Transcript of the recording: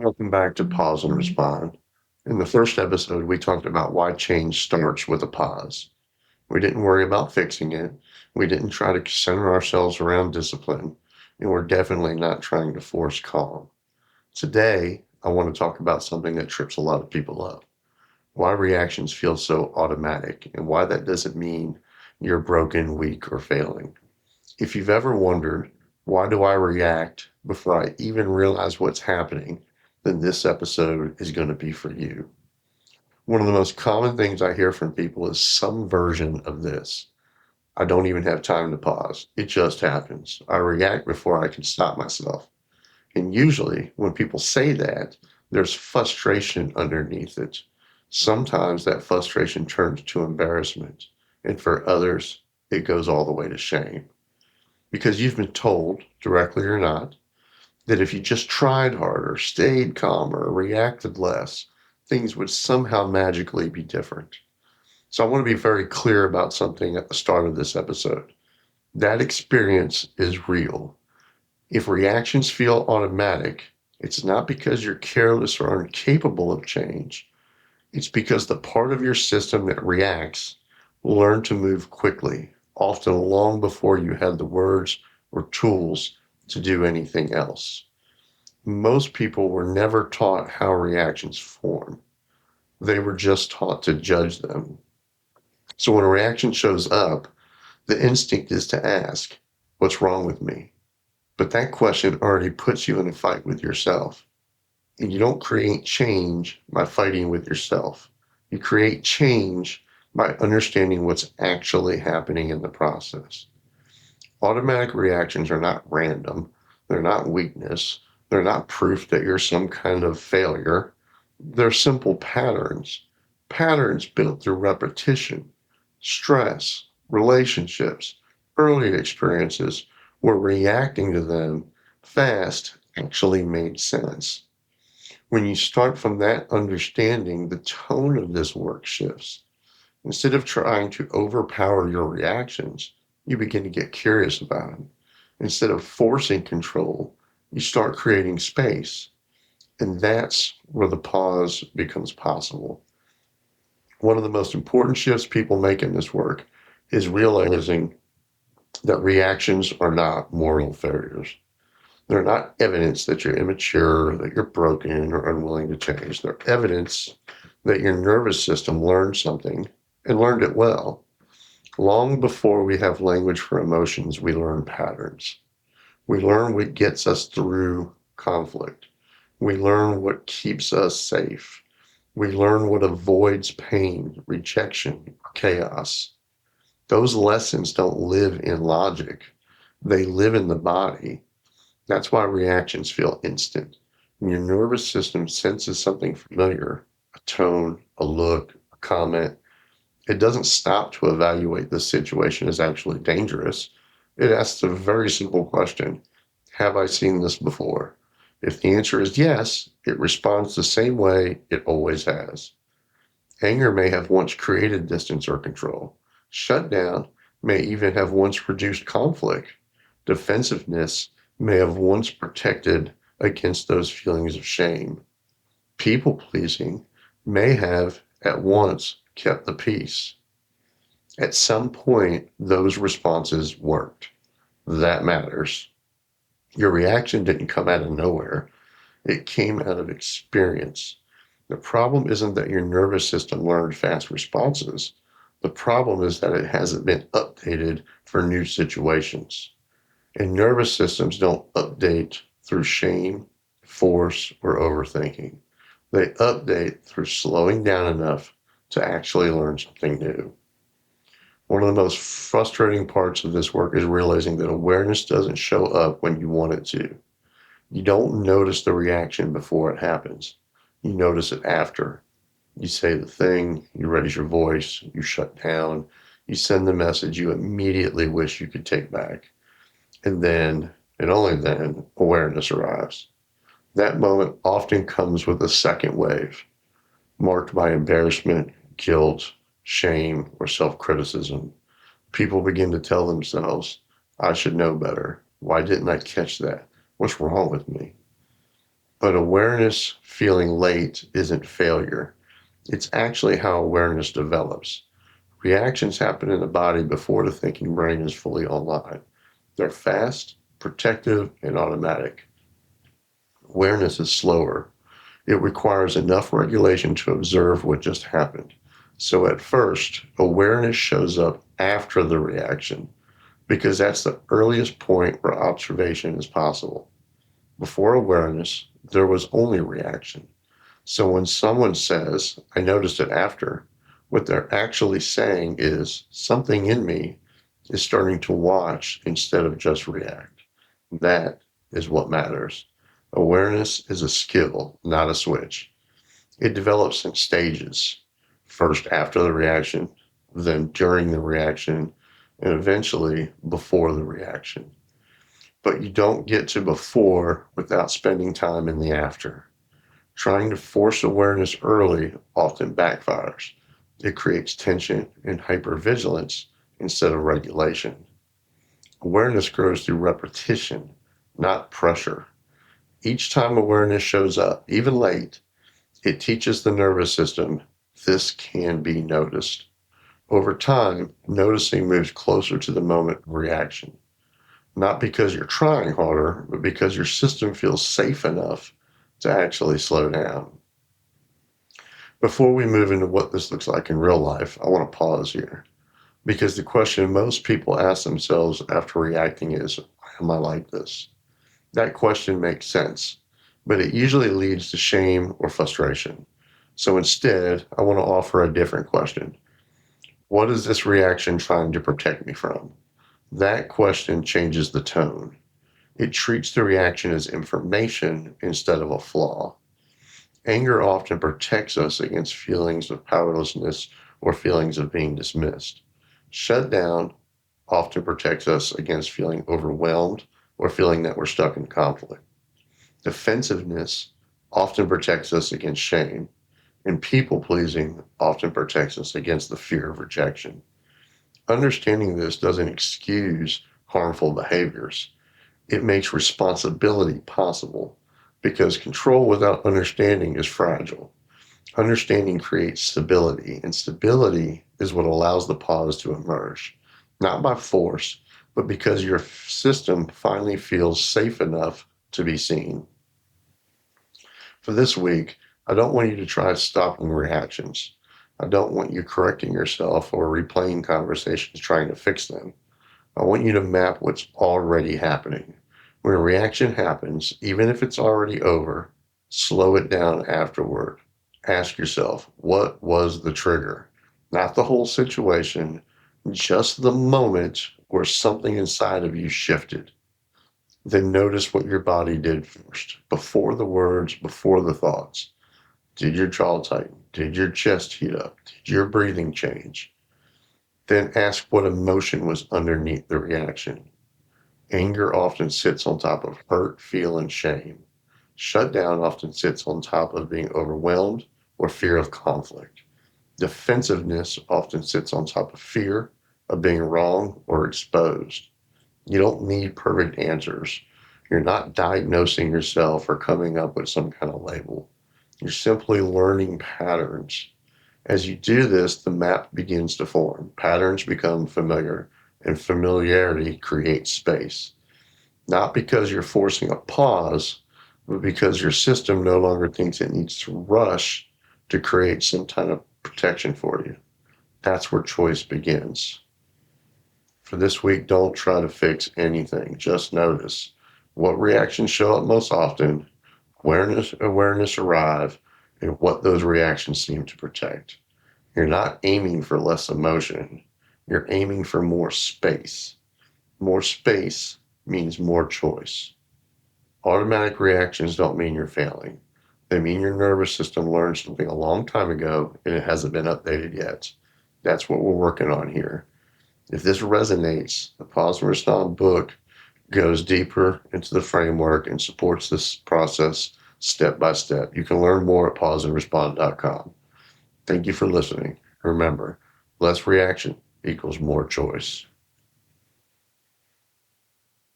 Welcome back to Pause and Respond. In the first episode, we talked about why change starts with a pause. We didn't worry about fixing it. We didn't try to center ourselves around discipline. And we're definitely not trying to force calm. Today, I want to talk about something that trips a lot of people up. Why reactions feel so automatic and why that doesn't mean you're broken, weak, or failing. If you've ever wondered, why do I react before I even realize what's happening, then this episode is going to be for you. One of the most common things I hear from people is some version of this. I don't even have time to pause. It just happens. I react before I can stop myself. And usually, when people say that, there's frustration underneath it. Sometimes that frustration turns to embarrassment. And for others, it goes all the way to shame because you've been told, directly or not, that if you just tried harder, stayed calmer, reacted less, things would somehow magically be different. So I want to be very clear about something at the start of this episode. That experience is real. If reactions feel automatic, it's not because you're careless or incapable of change. It's because the part of your system that reacts learned to move quickly, often long before you had the words or tools to do anything else. Most people were never taught how reactions form. They were just taught to judge them. So when a reaction shows up, the instinct is to ask, what's wrong with me? But that question already puts you in a fight with yourself. And you don't create change by fighting with yourself. You create change by understanding what's actually happening in the process. Automatic reactions are not random. They're not weakness. They're not proof that you're some kind of failure. They're simple patterns. Patterns built through repetition, stress, relationships, early experiences where reacting to them fast actually made sense. When you start from that understanding, the tone of this work shifts. Instead of trying to overpower your reactions, you begin to get curious about them. Instead of forcing control, you start creating space. And that's where the pause becomes possible. One of the most important shifts people make in this work is realizing that reactions are not moral failures. They're not evidence that you're immature, that you're broken, or unwilling to change. They're evidence that your nervous system learned something and learned it well. Long before we have language for emotions, we learn patterns. We learn what gets us through conflict. We learn what keeps us safe. We learn what avoids pain, rejection, chaos. Those lessons don't live in logic. They live in the body. That's why reactions feel instant. When your nervous system senses something familiar, a tone, a look, a comment, it doesn't stop to evaluate the situation as actually dangerous. It asks a very simple question. Have I seen this before? If the answer is yes, it responds the same way it always has. Anger may have once created distance or control. Shutdown may even have once reduced conflict. Defensiveness may have once protected against those feelings of shame. People pleasing may have at once kept the peace. At some point, those responses worked. That matters. Your reaction didn't come out of nowhere. It came out of experience. The problem isn't that your nervous system learned fast responses. The problem is that it hasn't been updated for new situations. And nervous systems don't update through shame, force, or overthinking. They update through slowing down enough to actually learn something new. One of the most frustrating parts of this work is realizing that awareness doesn't show up when you want it to. You don't notice the reaction before it happens. You notice it after. You say the thing, you raise your voice, you shut down, you send the message you immediately wish you could take back. And then, and only then, awareness arrives. That moment often comes with a second wave, marked by embarrassment, guilt, shame, or self criticism. People begin to tell themselves, I should know better. Why didn't I catch that? What's wrong with me? But awareness feeling late isn't failure. It's actually how awareness develops. Reactions happen in the body before the thinking brain is fully online. They're fast, protective, and automatic. Awareness is slower. It requires enough regulation to observe what just happened. So at first, awareness shows up after the reaction because that's the earliest point where observation is possible. Before awareness, there was only reaction. So when someone says, I noticed it after, what they're actually saying is something in me is starting to watch instead of just react. That is what matters. Awareness is a skill, not a switch. It develops in stages. First after the reaction, then during the reaction, and eventually before the reaction. But you don't get to before without spending time in the after. Trying to force awareness early often backfires. It creates tension and hypervigilance instead of regulation. Awareness grows through repetition, not pressure. Each time awareness shows up, even late, it teaches the nervous system this can be noticed. Over time, noticing moves closer to the moment of reaction, not because you're trying harder, but because your system feels safe enough to actually slow down. Before we move into what this looks like in real life, I want to pause here because the question most people ask themselves after reacting is, why am I like this? That question makes sense, but it usually leads to shame or frustration. So instead, I want to offer a different question. What is this reaction trying to protect me from? That question changes the tone. It treats the reaction as information instead of a flaw. Anger often protects us against feelings of powerlessness or feelings of being dismissed. Shutdown often protects us against feeling overwhelmed or feeling that we're stuck in conflict. Defensiveness often protects us against shame, and people pleasing often protects us against the fear of rejection. Understanding this doesn't excuse harmful behaviors. It makes responsibility possible because control without understanding is fragile. Understanding creates stability, and stability is what allows the pause to emerge, not by force, but because your system finally feels safe enough to be seen. For this week, I don't want you to try stopping reactions. I don't want you correcting yourself or replaying conversations trying to fix them. I want you to map what's already happening. When a reaction happens, even if it's already over, slow it down afterward. Ask yourself, what was the trigger? Not the whole situation, just the moment where something inside of you shifted. Then notice what your body did first, before the words, before the thoughts. Did your jaw tighten? Did your chest heat up? Did your breathing change? Then ask what emotion was underneath the reaction. Anger often sits on top of hurt, fear, and shame. Shutdown often sits on top of being overwhelmed or fear of conflict. Defensiveness often sits on top of fear of being wrong or exposed. You don't need perfect answers. You're not diagnosing yourself or coming up with some kind of label. You're simply learning patterns. As you do this, the map begins to form. Patterns become familiar, and familiarity creates space. Not because you're forcing a pause, but because your system no longer thinks it needs to rush to create some kind of protection for you. That's where choice begins. For this week, don't try to fix anything. Just notice what reactions show up most often, awareness arrive, and what those reactions seem to protect. You're not aiming for less emotion. You're aiming for more space. More space means more choice. Automatic reactions don't mean you're failing. They mean your nervous system learned something a long time ago and it hasn't been updated yet. That's what we're working on here. If this resonates, the Pause and Respond book goes deeper into the framework and supports this process step by step. You can learn more at pauseandrespond.com. Thank you for listening. Remember, less reaction equals more choice.